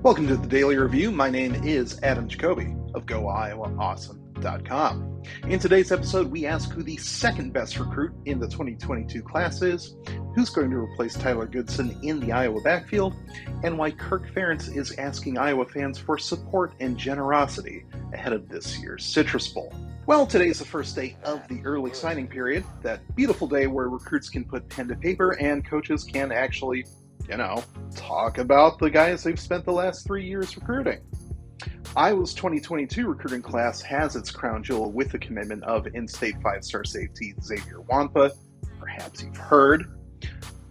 Welcome to the Daily Review. My name is Adam Jacobi of GoIowaAwesome.com. In today's episode, we ask who the second best recruit in the 2022 class is, who's going to replace Tyler Goodson in the Iowa backfield, and why Kirk Ferentz is asking Iowa fans for support and generosity ahead of this year's Citrus Bowl. Well, today's the first day of the early signing period, that beautiful day where recruits can put pen to paper and coaches can actually talk about the guys they've spent the last 3 years recruiting. Iowa's 2022 recruiting class has its crown jewel with the commitment of in-state five-star safety Xavier Wampa. Perhaps you've heard.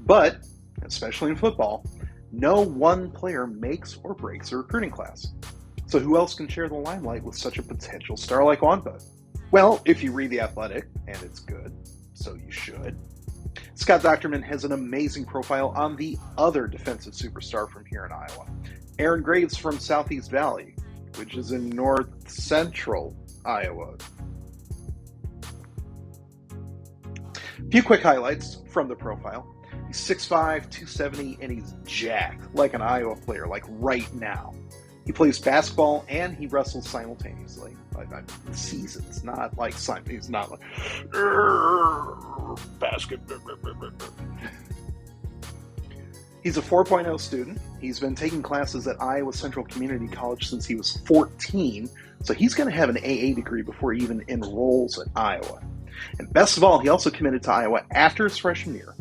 But, especially in football, no one player makes or breaks a recruiting class. So who else can share the limelight with such a potential star like Wampa? Well, if you read The Athletic, and it's good, so you should, Scott Docterman has an amazing profile on the other defensive superstar from here in Iowa, Aaron Graves from Southeast Valley, which is in north-central Iowa. A few quick highlights from the profile. He's 6'5", 270, and he's jacked like an Iowa player, like right now. He plays basketball and he wrestles simultaneously. Seasons, not like he's not like basketball. He's a 4.0 student. He's been taking classes at Iowa Central Community College since he was 14, so he's going to have an AA degree before he even enrolls at Iowa. And best of all, he also committed to Iowa after his freshman year.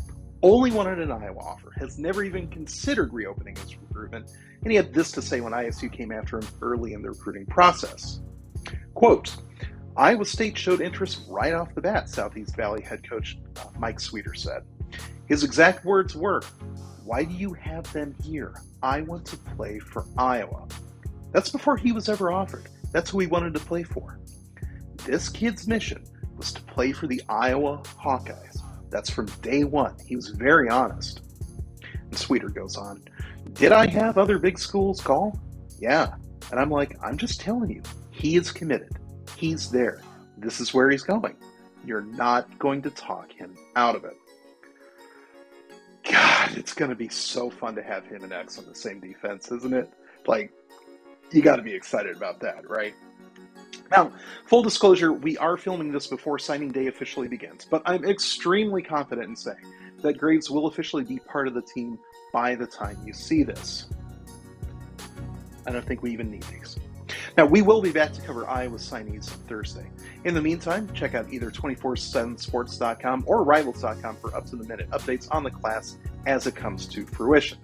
Only wanted an Iowa offer, has never even considered reopening his recruitment, and he had this to say when ISU came after him early in the recruiting process. Quote, Iowa State showed interest right off the bat, Southeast Valley head coach Mike Sweeter said. His exact words were, "Why do you have them here? I want to play for Iowa." That's before he was ever offered. That's who he wanted to play for. This kid's mission was to play for the Iowa Hawkeyes. That's from day one. He was very honest. And Sweeter goes on, "Did I have other big schools call? Yeah." And I'm like, I'm just telling you, he is committed. He's there. This is where he's going. You're not going to talk him out of it. God, it's going to be so fun to have him and X on the same defense, isn't it? Like, you got to be excited about that, right? Now, full disclosure, we are filming this before signing day officially begins, but I'm extremely confident in saying that Graves will officially be part of the team by the time you see this. I don't think we even need these. Now, we will be back to cover Iowa's signees on Thursday. In the meantime, check out either 247sports.com or rivals.com for up-to-the-minute updates on the class as it comes to fruition.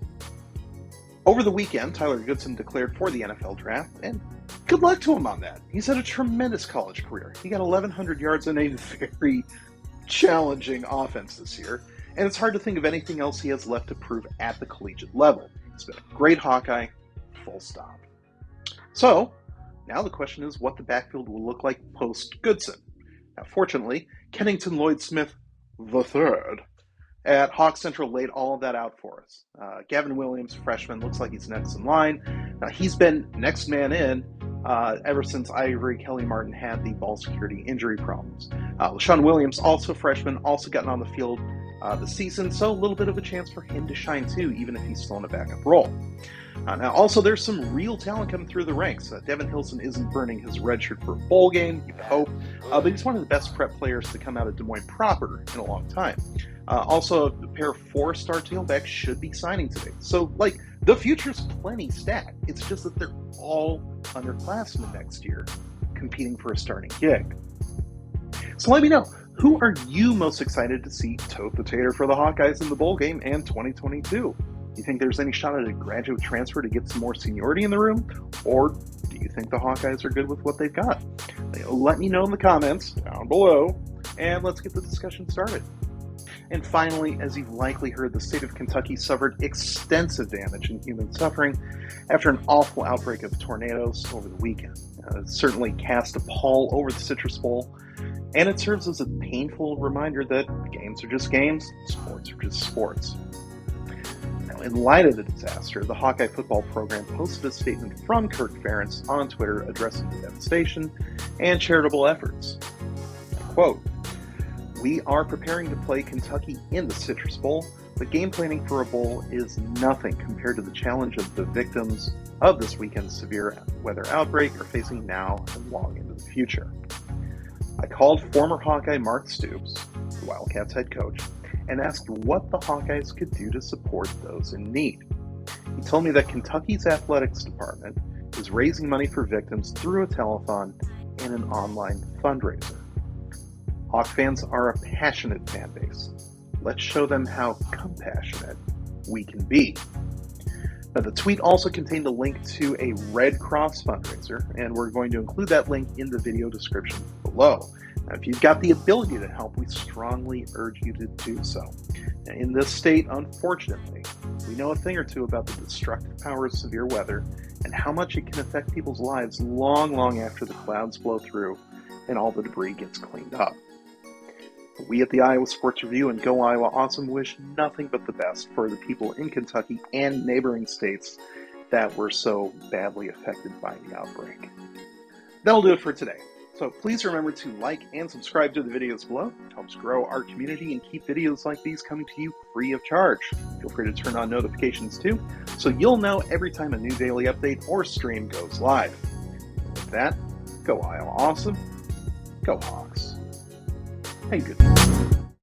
Over the weekend, Tyler Goodson declared for the NFL draft, and good luck to him on that. He's had a tremendous college career. He got 1,100 yards in a very challenging offense this year, and it's hard to think of anything else he has left to prove at the collegiate level. He's been a great Hawkeye, full stop. So, now the question is what the backfield will look like post-Goodson. Now, fortunately, Kennington Lloyd-Smith III at Hawk Central laid all of that out for us. Gavin Williams, freshman, looks like he's next in line. Now, he's been next man in ever since Ivory Kelly-Martin had the ball security injury problems. LaShawn Williams, also freshman, also gotten on the field this season, so a little bit of a chance for him to shine too, even if he's still in a backup role. Now, also, there's some real talent coming through the ranks. Devin Hilson isn't burning his red shirt for a bowl game, you'd hope, but he's one of the best prep players to come out of Des Moines proper in a long time. Also, a pair of four-star tailbacks should be signing today. So, the future's plenty stacked. It's just that they're all underclassmen next year, competing for a starting gig. So let me know, who are you most excited to see tote the tater for the Hawkeyes in the bowl game and 2022? Do you think there's any shot at a graduate transfer to get some more seniority in the room? Or do you think the Hawkeyes are good with what they've got? Let me know in the comments down below, and let's get the discussion started. And finally, as you've likely heard, the state of Kentucky suffered extensive damage and human suffering after an awful outbreak of tornadoes over the weekend. It certainly cast a pall over the Citrus Bowl, and it serves as a painful reminder that games are just games, sports are just sports. Now, in light of the disaster, the Hawkeye football program posted a statement from Kirk Ferentz on Twitter addressing the devastation and charitable efforts. Quote, "We are preparing to play Kentucky in the Citrus Bowl. But game planning for a bowl is nothing compared to the challenge of the victims of this weekend's severe weather outbreak are facing now and long into the future. I called former Hawkeye Mark Stoops, the Wildcats head coach, and asked what the Hawkeyes could do to support those in need. He told me that Kentucky's athletics department is raising money for victims through a telethon and an online fundraiser. Hawk fans are a passionate fan base. Let's show them how compassionate we can be. Now, the tweet also contained a link to a Red Cross fundraiser, and we're going to include that link in the video description below. Now, if you've got the ability to help, we strongly urge you to do so. Now, in this state, unfortunately, we know a thing or two about the destructive power of severe weather and how much it can affect people's lives long after the clouds blow through and all the debris gets cleaned up. We at the Iowa Sports Review and Go Iowa Awesome wish nothing but the best for the people in Kentucky and neighboring states that were so badly affected by the outbreak. That'll do it for today. So please remember to like and subscribe to the videos below. It helps grow our community and keep videos like these coming to you free of charge. Feel free to turn on notifications too, so you'll know every time a new daily update or stream goes live. With that, go Iowa Awesome, go Hawks. Hey, good.